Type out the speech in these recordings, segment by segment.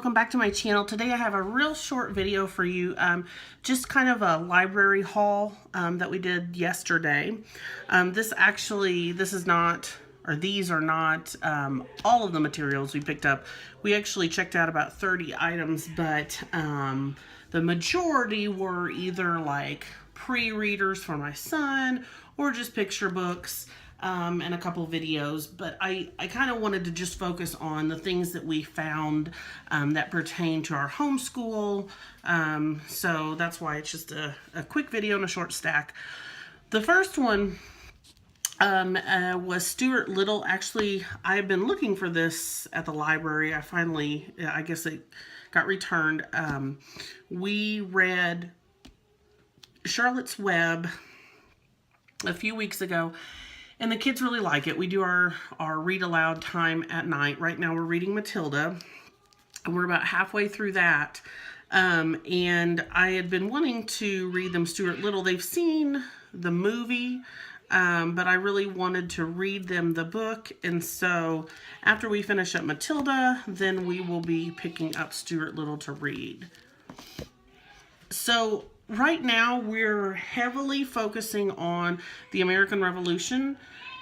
welcome back to my channel. Today I have a real short video for you, just kind of a library haul that we did yesterday. These are not all of the materials we picked up. We actually checked out about 30 items, but the majority were either like pre-readers for my son or just picture books. And a couple videos, but I kind of wanted to just focus on the things that we found that pertain to our homeschool. So that's why it's just a quick video and a short stack. The first one was Stuart Little. Actually, I've been looking for this at the library. I guess it got returned. We read Charlotte's Web a few weeks ago, and the kids really like it. We do our read aloud time at night. Right now we're reading Matilda. We're about halfway through that. And I had been wanting to read them Stuart Little. They've seen the movie, but I really wanted to read them the book. And so after we finish up Matilda, then we will be picking up Stuart Little to read. So right now we're heavily focusing on the American Revolution,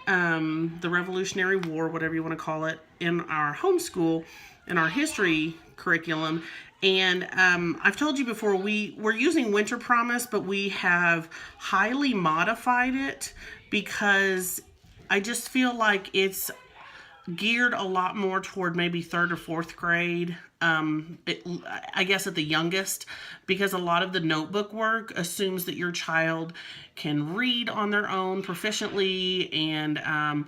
the Revolutionary War, whatever you want to call it, in our homeschool, in our history curriculum. And I've told you before, we're using Winter Promise, but we have highly modified it because I just feel like it's geared a lot more toward maybe 3rd or 4th grade. I guess at the youngest, because a lot of the notebook work assumes that your child can read on their own proficiently, and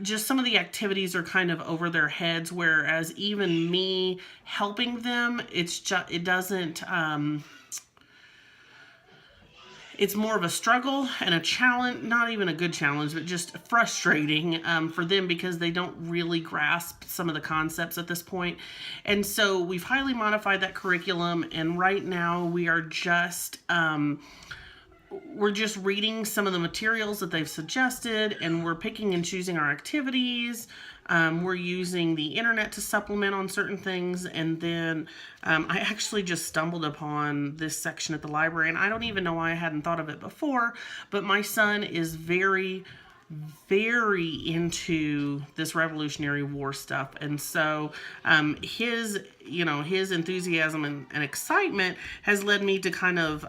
just some of the activities are kind of over their heads, whereas even me helping them, it's more of a struggle and a challenge, not even a good challenge, but just frustrating for them because they don't really grasp some of the concepts at this point. And so we've highly modified that curriculum, and right now we are we're just reading some of the materials that they've suggested, and we're picking and choosing our activities. We're using the internet to supplement on certain things, and then I actually just stumbled upon this section at the library, and I don't even know why I hadn't thought of it before, but my son is very into this Revolutionary War stuff, and so his enthusiasm and excitement has led me to kind of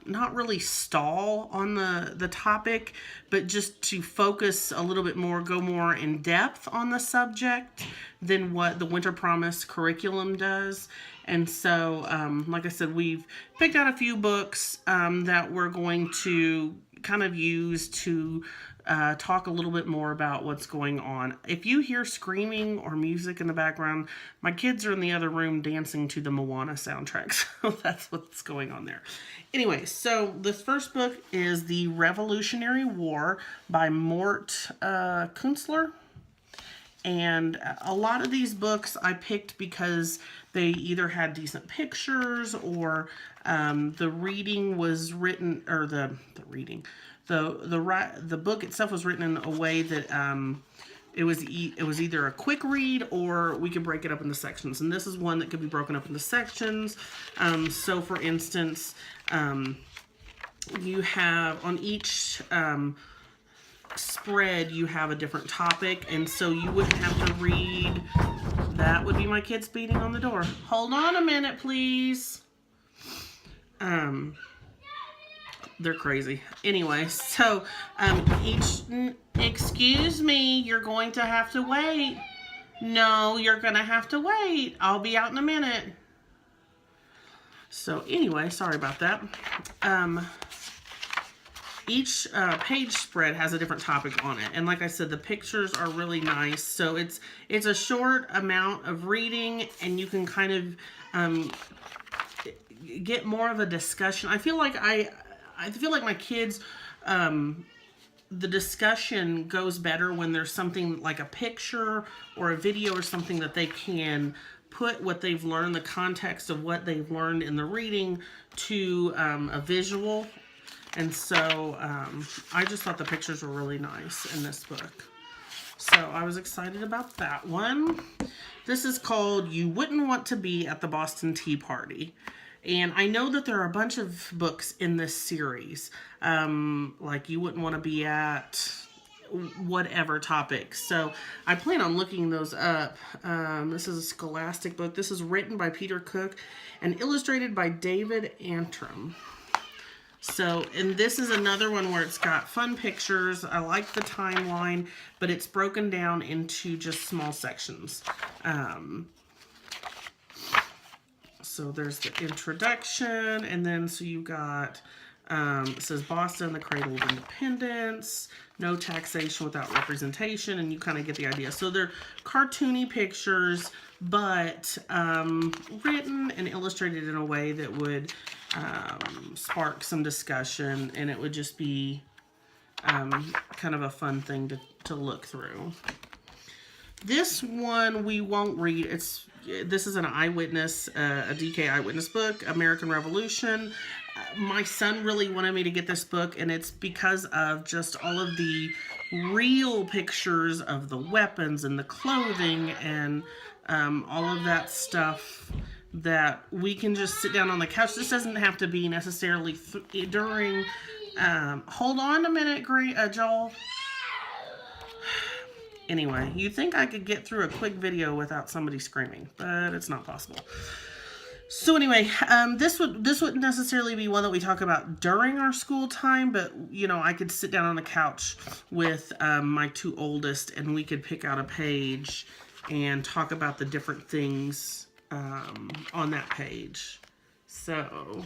not really stall on the topic, but just to focus a little bit more, go more in depth on the subject than what the Winter Promise curriculum does. And so like I said, we've picked out a few books that we're going to kind of use to talk a little bit more about what's going on. If you hear screaming or music in the background, my kids are in the other room dancing to the Moana soundtrack, so that's what's going on there. Anyway, so this first book is The Revolutionary War by Mort Kunstler. And a lot of these books I picked because they either had decent pictures, or the reading was written, or the book itself was written in a way that it was either a quick read, or we could break it up into sections. And this is one that could be broken up into sections. So for instance, you have on each spread, you have a different topic, and so you wouldn't have to read. That would be my kids beating on the door. Hold on a minute, please. They're crazy. Anyway, so excuse me, you're going to have to wait. No, you're going to have to wait. I'll be out in a minute. So anyway, sorry about that. Each page spread has a different topic on it, and like I said, the pictures are really nice. So it's a short amount of reading, and you can kind of get more of a discussion. I feel like my kids, the discussion goes better when there's something like a picture or a video or something that they can put what they've learned, the context of what they've learned in the reading, to a visual. And so I just thought the pictures were really nice in this book. So I was excited about that one. This is called You Wouldn't Want to Be at the Boston Tea Party. And I know that there are a bunch of books in this series, like You Wouldn't Want to Be at whatever topic. So I plan on looking those up. This is a Scholastic book. This is written by Peter Cook and illustrated by David Antrim. So, and this is another one where it's got fun pictures. I like the timeline, but it's broken down into just small sections. So there's the introduction, and then so you got, it says Boston, the cradle of independence, no taxation without representation, and you kind of get the idea. So they're cartoony pictures, but written and illustrated in a way that would spark some discussion, and it would just be kind of a fun thing to look through. This one we won't read. This is an eyewitness, a DK eyewitness book, American Revolution. My son really wanted me to get this book, and it's because of just all of the real pictures of the weapons and the clothing and all of that stuff that we can just sit down on the couch. This doesn't have to be necessarily during, hold on a minute, Joel. Anyway, you'd think I could get through a quick video without somebody screaming, but it's not possible. So anyway, this wouldn't necessarily be one that we talk about during our school time, but you know, I could sit down on the couch with my two oldest, and we could pick out a page and talk about the different things on that page. So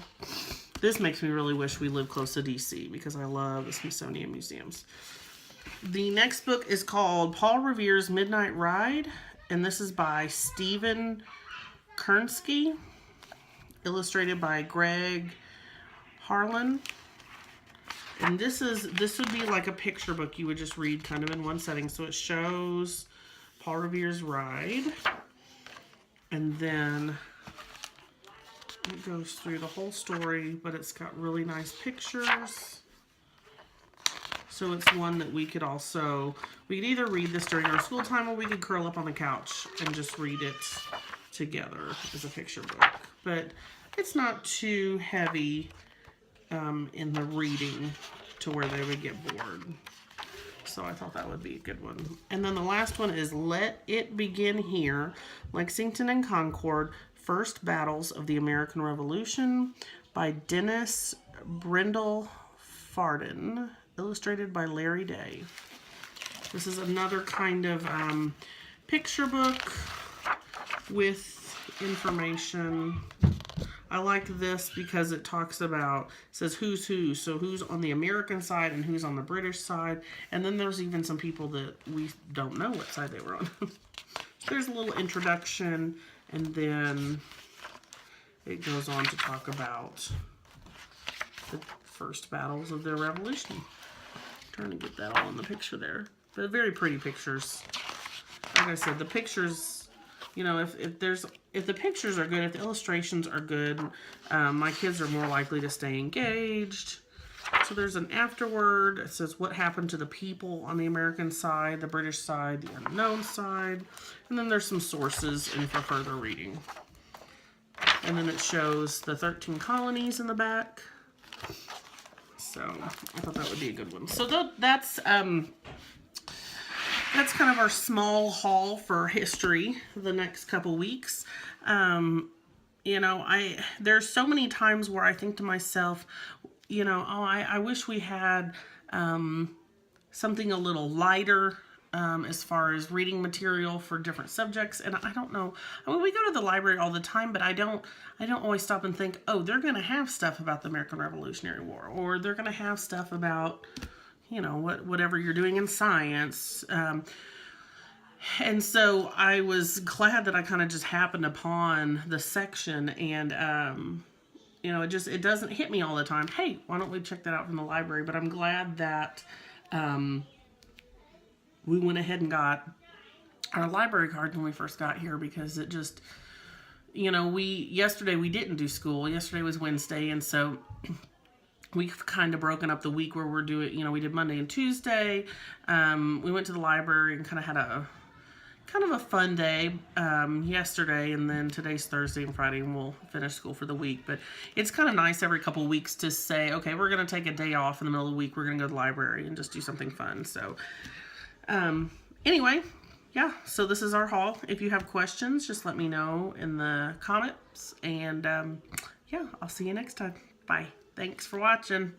this makes me really wish we lived close to DC, because I love the Smithsonian museums. The next book is called Paul Revere's Midnight Ride, and this is by Stephen Kernsky, illustrated by Greg Harlan. And this would be like a picture book you would just read kind of in one setting. So it shows Paul Revere's ride, and then it goes through the whole story, but it's got really nice pictures. So it's one that we could either read this during our school time, or we could curl up on the couch and just read it together as a picture book. But it's not too heavy in the reading to where they would get bored. So I thought that would be a good one. And then the last one is Let It Begin Here, Lexington and Concord, First Battles of the American Revolution by Dennis Brindle Farden, illustrated by Larry Day. This is another kind of picture book with information. I like this because it talks about, says who's who, so who's on the American side and who's on the British side, and then there's even some people that we don't know what side they were on. So there's a little introduction, and then it goes on to talk about the first battles of the Revolution. Trying to get that all in the picture there. But very pretty pictures. Like I said, the pictures, you know, if the pictures are good, if the illustrations are good, my kids are more likely to stay engaged. So there's an afterword. It says what happened to the people on the American side, the British side, the unknown side. And then there's some sources and for further reading. And then it shows the 13 colonies in the back. So I thought that would be a good one. So that's kind of our small haul for history the next couple weeks. You know, there's so many times where I think to myself, you know, oh, I wish we had something a little lighter as far as reading material for different subjects. And I don't know. I mean, we go to the library all the time, but I don't always stop and think, oh, they're going to have stuff about the American Revolutionary War, or they're going to have stuff about, you know, whatever you're doing in science. And so I was glad that I kind of just happened upon the section, and you know, it doesn't hit me all the time. Hey, why don't we check that out from the library? But I'm glad that we went ahead and got our library card when we first got here, because it just, you know, yesterday we didn't do school. Yesterday was Wednesday, and so we've kind of broken up the week where we're doing, you know, we did Monday and Tuesday. We went to the library and kind of had kind of a fun day yesterday, and then today's Thursday and Friday, and we'll finish school for the week. But it's kind of nice every couple of weeks to say, okay, we're going to take a day off in the middle of the week. We're going to go to the library and just do something fun. So anyway, yeah, so this is our haul. If you have questions, just let me know in the comments. And yeah, I'll see you next time. Bye. Thanks for watching.